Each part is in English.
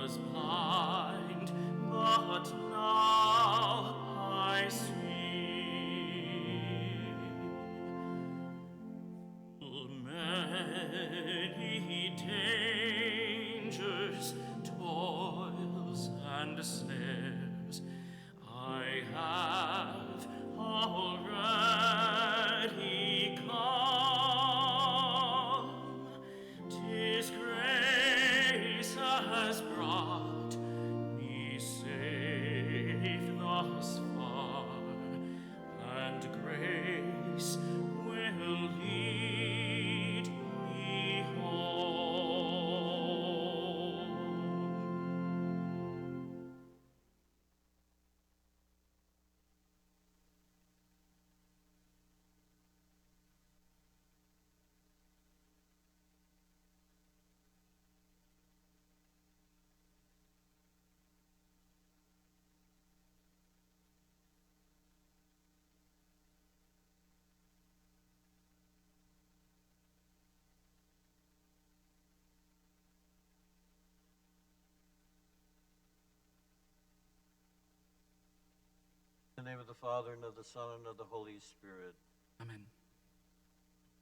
was blind, but now I see. Full many dangers, toils, and snares I have already come. 'Tis grace has brought me safe thus far, and grace will lead me home. In the name of the Father, and of the Son, and of the Holy Spirit. Amen.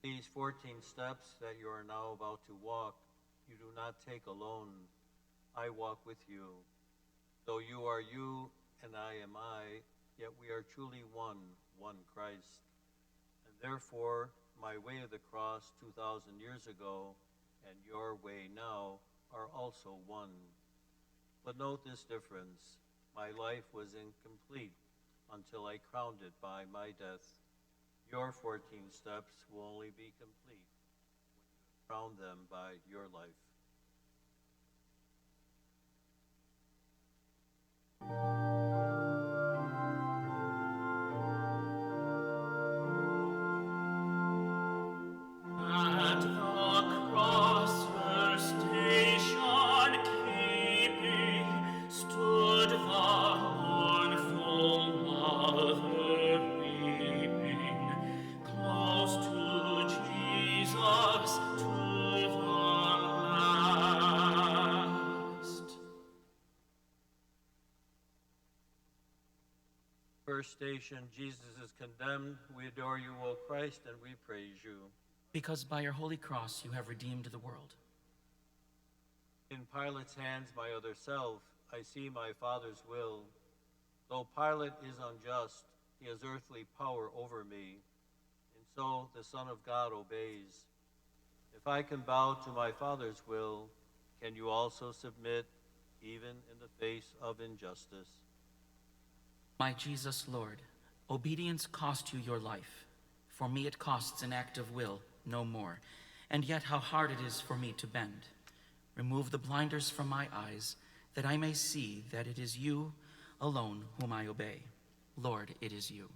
These 14 steps that you are now about to walk, you do not take alone. I walk with you. Though you are you and I am I, yet we are truly one Christ. And therefore, my way of the cross 2,000 years ago and your way now are also one. But note this difference. My life was incomplete until I crowned it by my death. Your 14 steps will only be complete when you crown them by your life. At the cross her station keeping stood the mournful mother weeping, close to Jesus to the last. First station, Jesus is condemned. We adore you, O Christ, and we praise you. Because by your holy cross you have redeemed the world. In Pilate's hands, my other self, I see my Father's will. Though Pilate is unjust, he has earthly power over me, and so the Son of God obeys. If I can bow to my Father's will, can you also submit, even in the face of injustice? My Jesus, Lord, obedience cost you your life. For me it costs an act of will, no more. And yet how hard it is for me to bend. Remove the blinders from my eyes, that I may see that it is you alone whom I obey. Lord, it is you.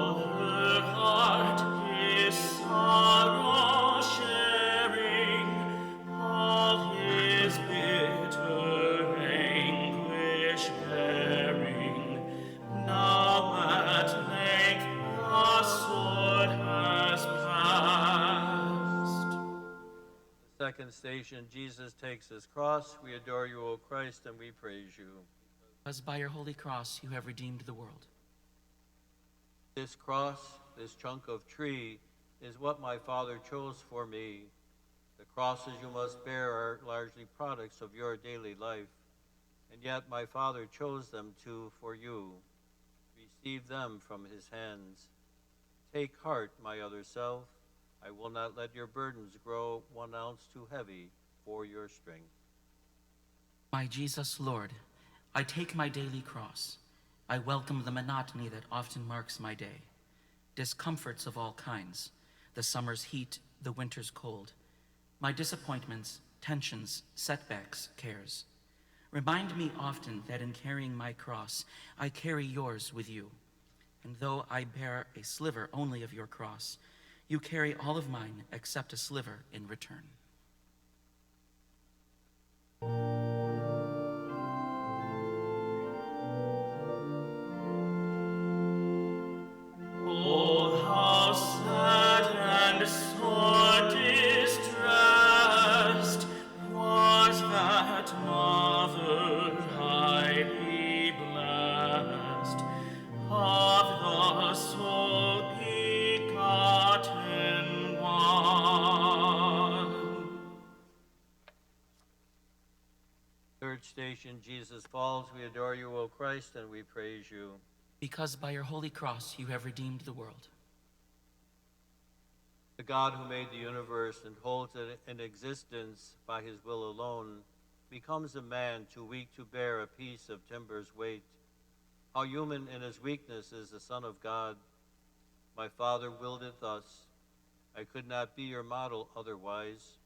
Her heart is sorrow sharing, all his bitter anguish bearing. Now at length the sword has passed. The second station, Jesus takes his cross. We adore you, O Christ, and we praise you. Because by your holy cross you have redeemed the world. This cross, this chunk of tree, is what my Father chose for me. The crosses you must bear are largely products of your daily life, and yet my Father chose them too for you. Receive them from his hands. Take heart, my other self. I will not let your burdens grow 1 ounce too heavy for your strength. My Jesus, Lord, I take my daily cross. I welcome the monotony that often marks my day. Discomforts of all kinds, the summer's heat, the winter's cold. My disappointments, tensions, setbacks, cares. Remind me often that in carrying my cross, I carry yours with you. And though I bear a sliver only of your cross, you carry all of mine except a sliver in return. falls, we adore you, O Christ, and we praise you. Because by your holy cross you have redeemed the world. The God who made the universe and holds it in existence by his will alone, becomes a man too weak to bear a piece of timber's weight. How human in his weakness is the Son of God. My Father willed it thus. I could not be your model otherwise.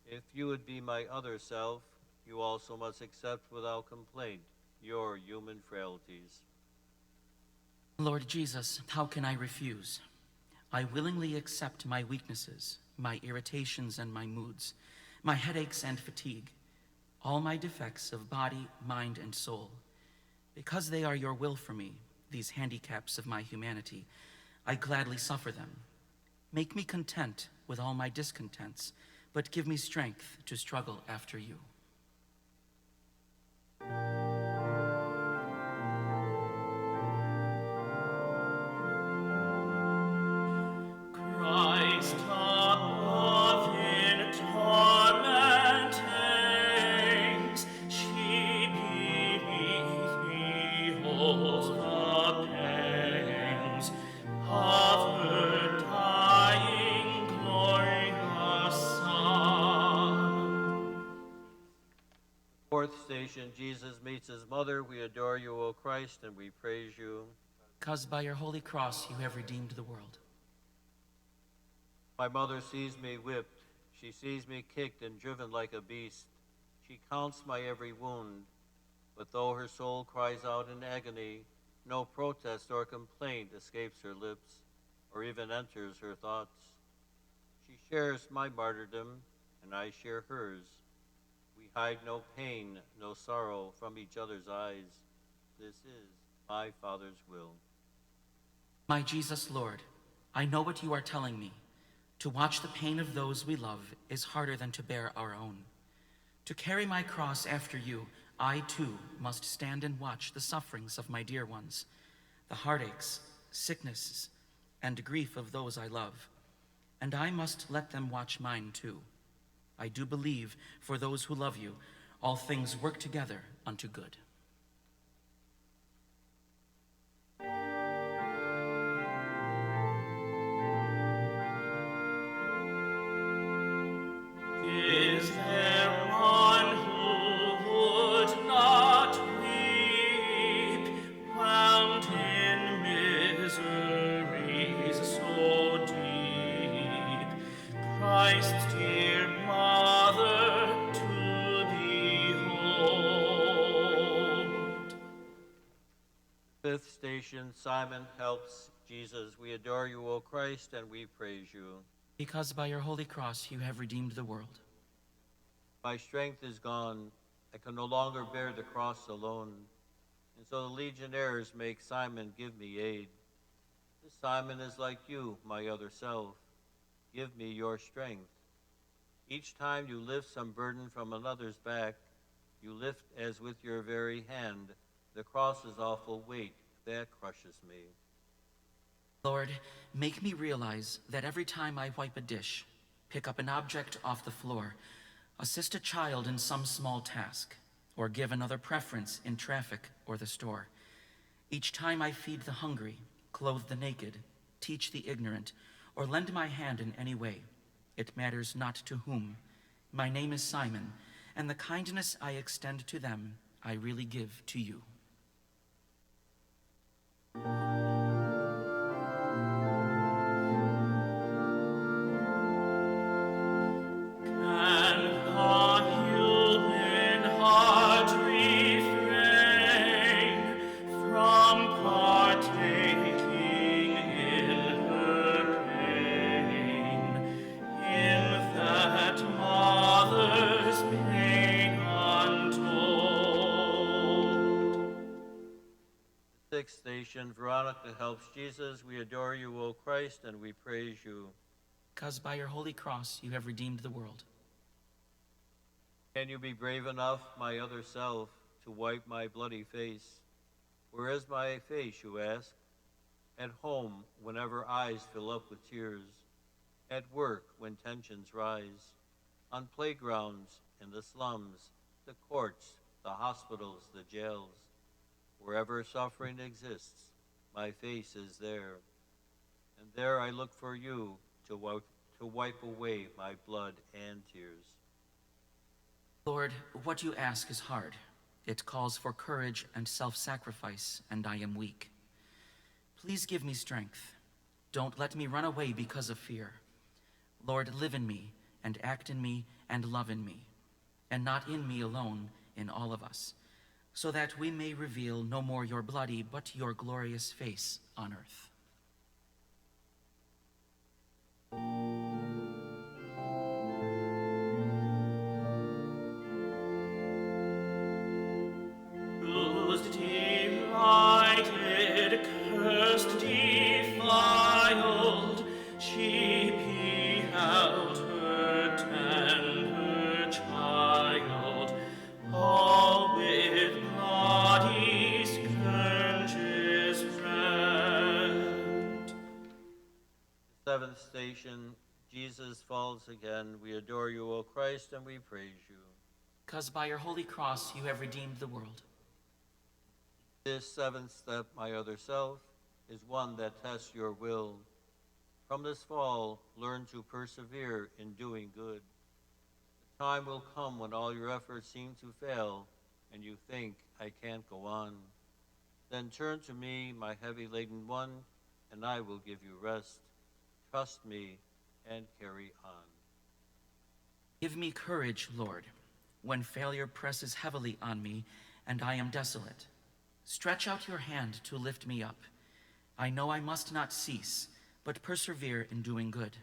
If you would be my other self, you also must accept without complaint your human frailties. Lord Jesus, how can I refuse? I willingly accept my weaknesses, my irritations and my moods, my headaches and fatigue, all my defects of body, mind, and soul. Because they are your will for me, these handicaps of my humanity, I gladly suffer them. Make me content with all my discontents, but give me strength to struggle after you. Christ above in tormentings, she beneath beholds the pangs of her dying glorious Son. Fourth station, Jesus meets his mother. We adore you, O Christ, and we praise you. Because by your holy cross you have redeemed the world. My mother sees me whipped. She sees me kicked and driven like a beast. She counts my every wound. But though her soul cries out in agony, no protest or complaint escapes her lips, or even enters her thoughts. She shares my martyrdom, and I share hers. We hide no pain, no sorrow from each other's eyes. This is my Father's will. My Jesus, Lord, I know what you are telling me. To watch the pain of those we love is harder than to bear our own. To carry my cross after you, I too must stand and watch the sufferings of my dear ones, the heartaches, sicknesses, and grief of those I love. And I must let them watch mine too. I do believe, for those who love you, all things work together unto good. Is there one who would not weep, whelmed in miseries so deep? Christ's dear mother to behold. Fifth station, Simon helps Jesus. We adore you, O Christ, and we praise you. Because by your holy cross you have redeemed the world. My strength is gone. I can no longer bear the cross alone. And so the legionnaires make Simon give me aid. This Simon is like you, my other self. Give me your strength. Each time you lift some burden from another's back, you lift as with your very hand the cross's awful weight that crushes me. Lord, make me realize that every time I wipe a dish, pick up an object off the floor, assist a child in some small task, or give another preference in traffic or the store, each time I feed the hungry, clothe the naked, teach the ignorant, or lend my hand in any way, it matters not to whom. My name is Simon, and the kindness I extend to them, I really give to you. Sixth station, Veronica helps Jesus. We adore you, O Christ, and we praise you. Because by your holy cross you have redeemed the world. Can you be brave enough, my other self, to wipe my bloody face? Where is my face, you ask? At home, whenever eyes fill up with tears. At work, when tensions rise. On playgrounds, in the slums, the courts, the hospitals, the jails. Wherever suffering exists, my face is there. And there I look for you to wipe away my blood and tears. Lord, what you ask is hard. It calls for courage and self-sacrifice, and I am weak. Please give me strength. Don't let me run away because of fear. Lord, live in me, and act in me, and love in me, and not in me alone, in all of us, so that we may reveal no more your bloody, but your glorious face on earth. Bruised, derided, cursed, defiled, she beheld her tender child, all with bloody scourges rent. Seventh station, Jesus falls again. We adore you, O Christ, and we praise you. Because by your holy cross you have redeemed the world. This seventh step, my other self, is one that tests your will. From this fall, learn to persevere in doing good. The time will come when all your efforts seem to fail, and you think, I can't go on. Then turn to me, my heavy-laden one, and I will give you rest. Trust me and carry on. Give me courage, Lord, when failure presses heavily on me and I am desolate. Stretch out your hand to lift me up. I know I must not cease, but persevere in doing good.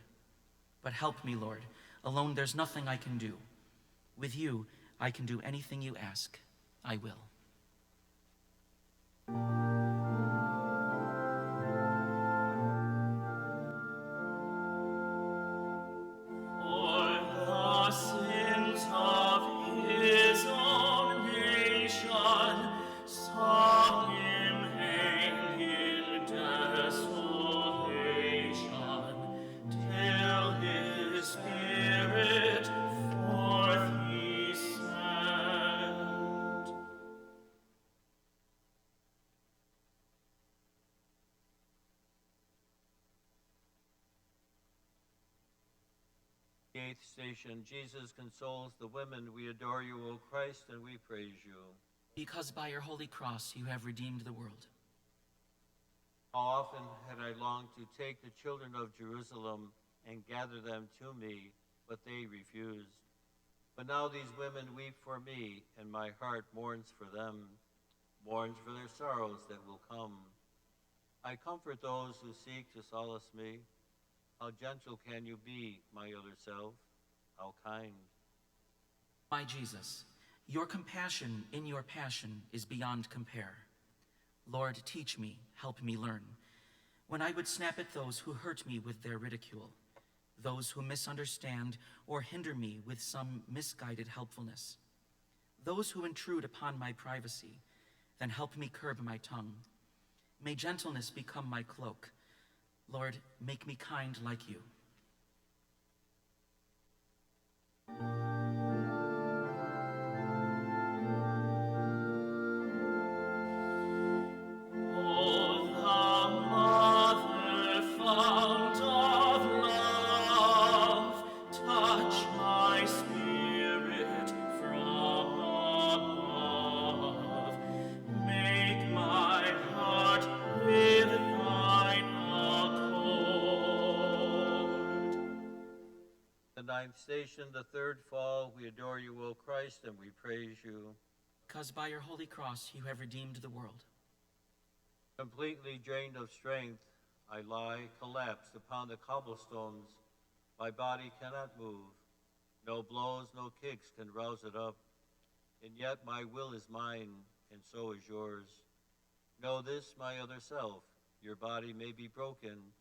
But help me, Lord. Alone there's nothing I can do. With you, I can do anything you ask. I will. For the sins of his own nation saw him hang in desolation, till his spirit forth he sent. The eighth station, Jesus consoles the women. We adore you, O Christ, and we praise you. Because by your holy cross you have redeemed the world. How often had I longed to take the children of Jerusalem and gather them to me, but they refused. But now these women weep for me, and my heart mourns for them, mourns for their sorrows that will come. I comfort those who seek to solace me. How gentle can you be, my other self? How kind. My Jesus, your compassion in your passion is beyond compare. Lord, teach me, help me learn. When I would snap at those who hurt me with their ridicule, those who misunderstand or hinder me with some misguided helpfulness, those who intrude upon my privacy, then help me curb my tongue. May gentleness become my cloak. Lord, make me kind like you. O the Mother, fount of love, touch my spirit from above. Make my heart with thine accord. The ninth station, the third fall, we adore you, O Christ, and we praise you. Because by your holy cross you have redeemed the world. Completely drained of strength, I lie collapsed upon the cobblestones. My body cannot move. No blows, no kicks can rouse it up. And yet my will is mine, and so is yours. Know this, my other self, your body may be broken,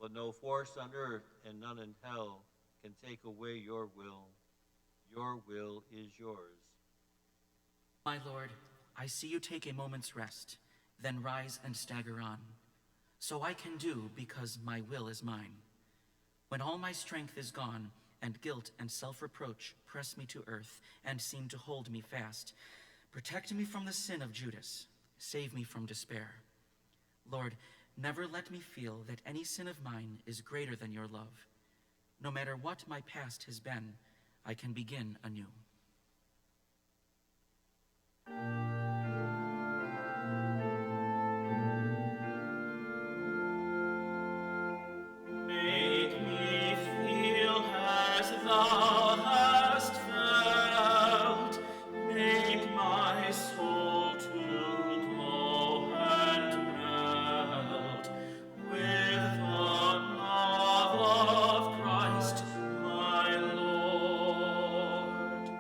but no force on earth and none in hell can take away your will. Your will is yours. My Lord, I see you take a moment's rest, then rise and stagger on. So I can do because my will is mine. When all my strength is gone, and guilt and self-reproach press me to earth and seem to hold me fast, Protect me from the sin of Judas. Save me from despair. Lord, never let me feel that any sin of mine is greater than your love. No matter what my past has been, I can begin anew. Make me feel as thou hast felt. Make my soul to glow and melt with the love of Christ my Lord.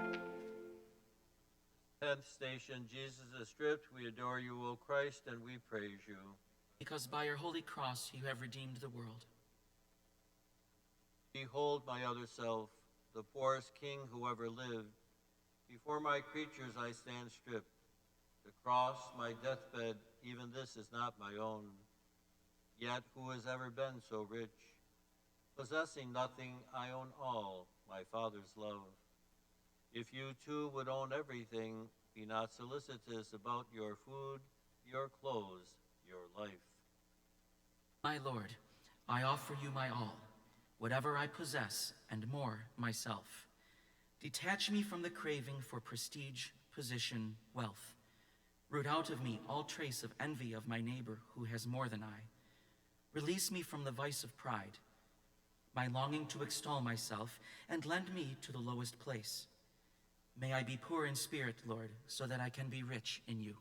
10th station, Jesus is stripped. We adore you, O Christ, and we praise you. Because by your holy cross you have redeemed the world. Behold my other self, the poorest king who ever lived. Before my creatures I stand stripped. The cross, my deathbed, even this is not my own. Yet who has ever been so rich? Possessing nothing, I own all, my Father's love. If you too would own everything, be not solicitous about your food, your clothes, your life. My Lord, I offer you my all, whatever I possess, and more myself. Detach me from the craving for prestige, position, wealth. Root out of me all trace of envy of my neighbor who has more than I. Release me from the vice of pride, my longing to extol myself, and lend me to the lowest place. May I be poor in spirit, Lord, so that I can be rich in you.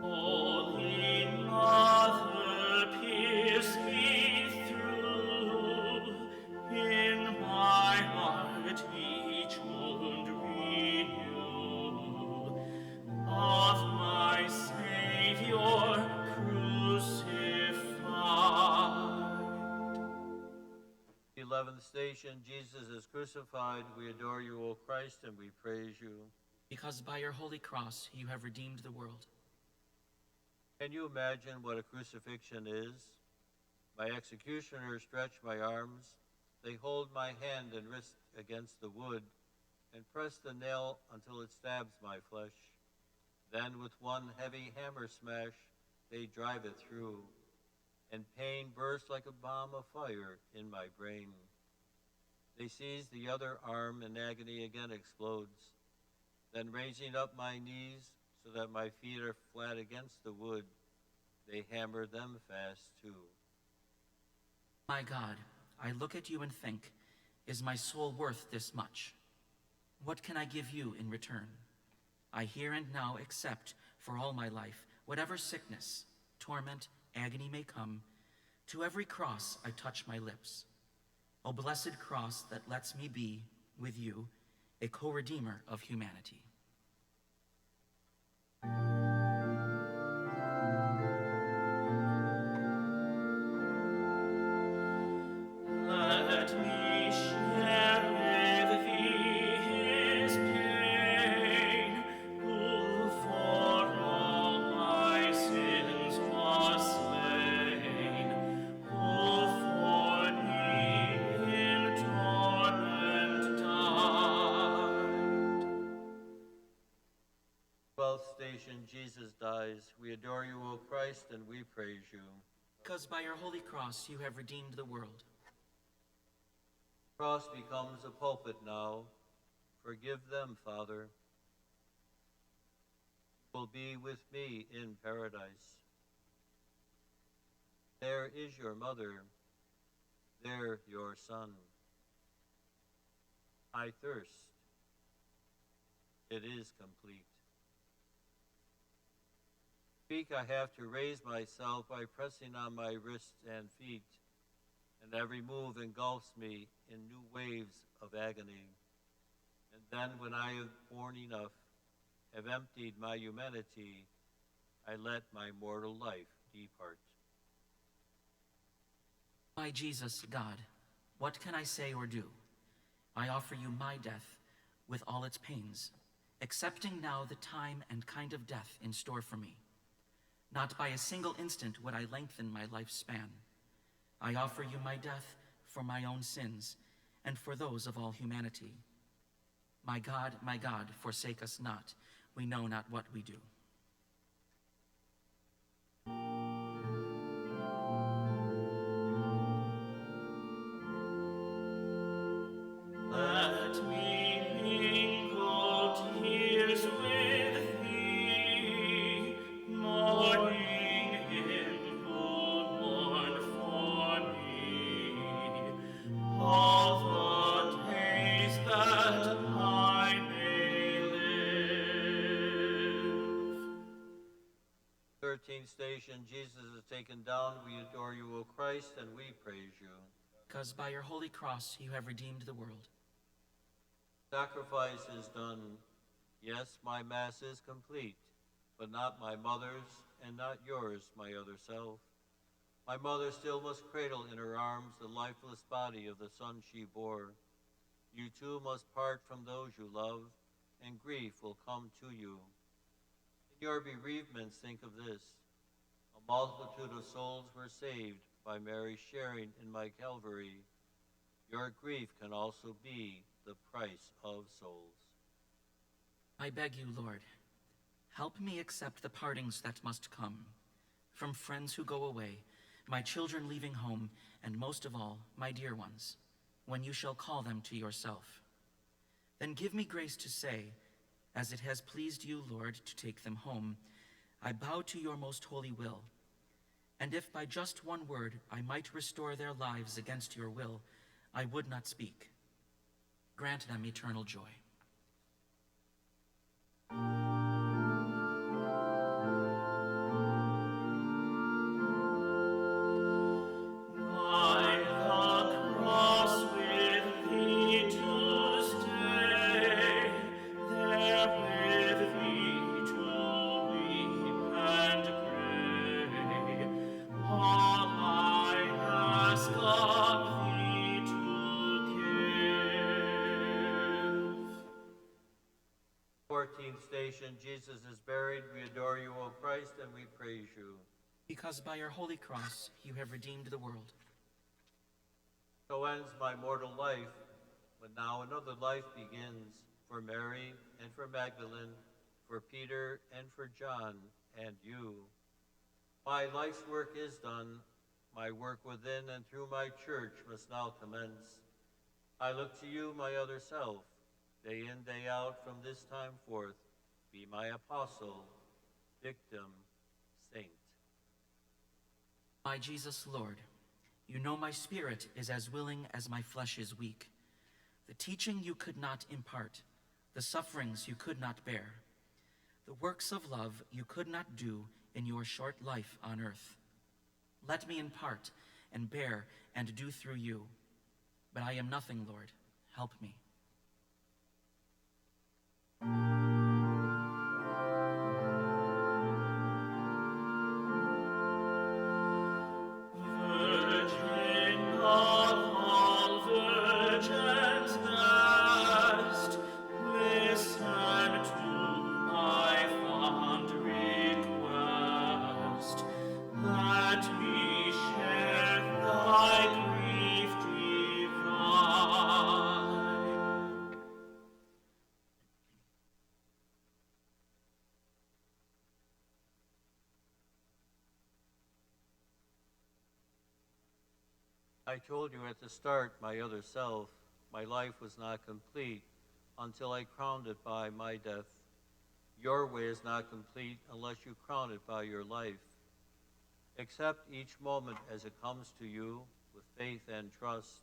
Holy Mother, pierce me through. In my heart each wound renew. Of my Savior crucified. 11th station, Jesus is crucified. We adore you, O Christ, and we praise you. Because by your holy cross you have redeemed the world. Can you imagine what a crucifixion is? My executioners stretch my arms. They hold my hand and wrist against the wood and press the nail until it stabs my flesh. Then with one heavy hammer smash, they drive it through, and pain bursts like a bomb of fire in my brain. They seize the other arm, and agony again explodes. Then raising up my knees so that my feet are flat against the wood, they hammer them fast too. My God, I look at you and think, is my soul worth this much? What can I give you in return? I here and now accept for all my life whatever sickness, torment, agony may come. To every cross I touch my lips. O blessed cross that lets me be, with you, a co-redeemer of humanity. Let me share with thee his pain, who for all my sins was slain, who for me in torment died. 12th station, Jesus dies. We adore you, O Christ, and we praise you. Because by your holy cross you have redeemed the world. Cross becomes a pulpit now. Forgive them, Father. You will be with me in paradise. There is your mother. There your son. I thirst. It is complete. Speak, I have to raise myself by pressing on my wrists and feet, and every move engulfs me in new waves of agony. And then when I have borne enough, have emptied my humanity, I let my mortal life depart. My Jesus, God, what can I say or do? I offer you my death with all its pains, accepting now the time and kind of death in store for me. Not by a single instant would I lengthen my life's span. I offer you my death for my own sins and for those of all humanity. My God, forsake us not. We know not what we do. Let me mingle tears with thee, mourning him who mourned for me, all the days that I may live. 13th station, Jesus is taken down. We adore you, O Christ, and we praise you. Because by your holy cross you have redeemed the world. Sacrifice is done. Yes, my Mass is complete, but not my mother's, and not yours, my other self. My mother still must cradle in her arms the lifeless body of the son she bore. You too must part from those you love, and grief will come to you. In your bereavements, think of this. A multitude of souls were saved by Mary sharing in my Calvary. Your grief can also be the price of souls. I beg you, Lord, help me accept the partings that must come, from friends who go away, my children leaving home, and most of all, my dear ones, when you shall call them to yourself. Then give me grace to say, as it has pleased you, Lord, to take them home, I bow to your most holy will. And if by just one word I might restore their lives against your will, I would not speak. Grant them eternal joy. By the cross with thee to stay, there with thee to weep and pray. All I ask of thee to give. 14th station, Jesus is buried. We adore you, O Christ, and we praise you. Because by your holy cross you have redeemed the world. So ends my mortal life, but now another life begins for Mary and for Magdalene, for Peter and for John and you. My life's work is done. My work within and through my church must now commence. I look to you, my other self, day in, day out, from this time forth. Be my apostle, victim, saint. My Jesus, Lord, you know my spirit is as willing as my flesh is weak. The teaching you could not impart, the sufferings you could not bear, the works of love you could not do in your short life on earth. Let me impart and bear and do through you. But I am nothing, Lord. Help me. Virgin of all virgins best, listen to my fond request. Let me share thy grief divine. I told you at the start, my other self, my life was not complete until I crowned it by my death. Your way is not complete unless you crown it by your life. Accept each moment as it comes to you with faith and trust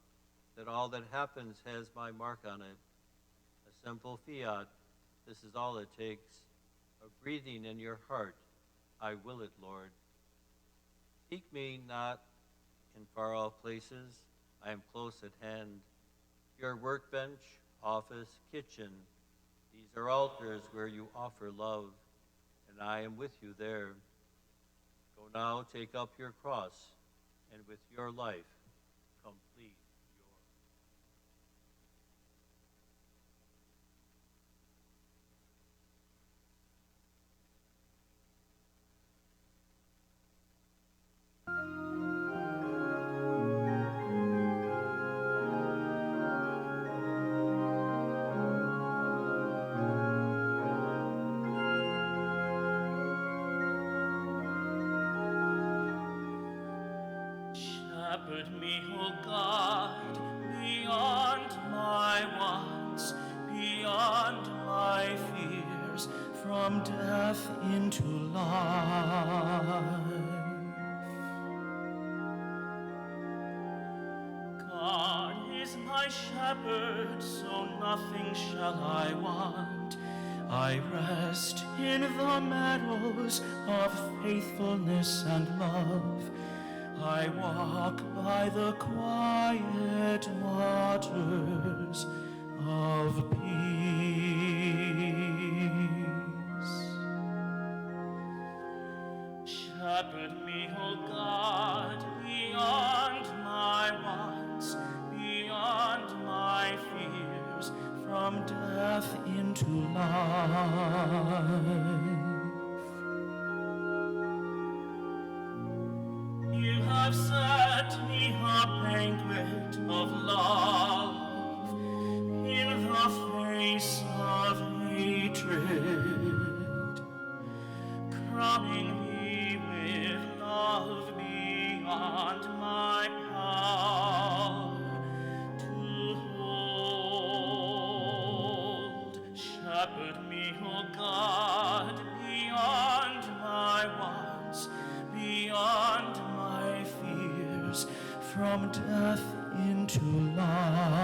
that all that happens has my mark on it. A simple fiat, this is all it takes. A breathing in your heart, I will it, Lord. Seek me not in far-off places, I am close at hand. Your workbench, office, kitchen, these are altars where you offer love, and I am with you there. Go now, take up your cross, and with your life, complete your. from death into life. God is my shepherd, so nothing shall I want. I rest in the meadows of faithfulness and love. I walk by the quiet waters of peace. Shepherd me, O God, beyond my wants, beyond my fears, from death into life. You have set me a banquet of love in the face of hatred, crowning me with love beyond my power to hold. Shepherd me, O God, beyond my wants, beyond my fears, from death into life.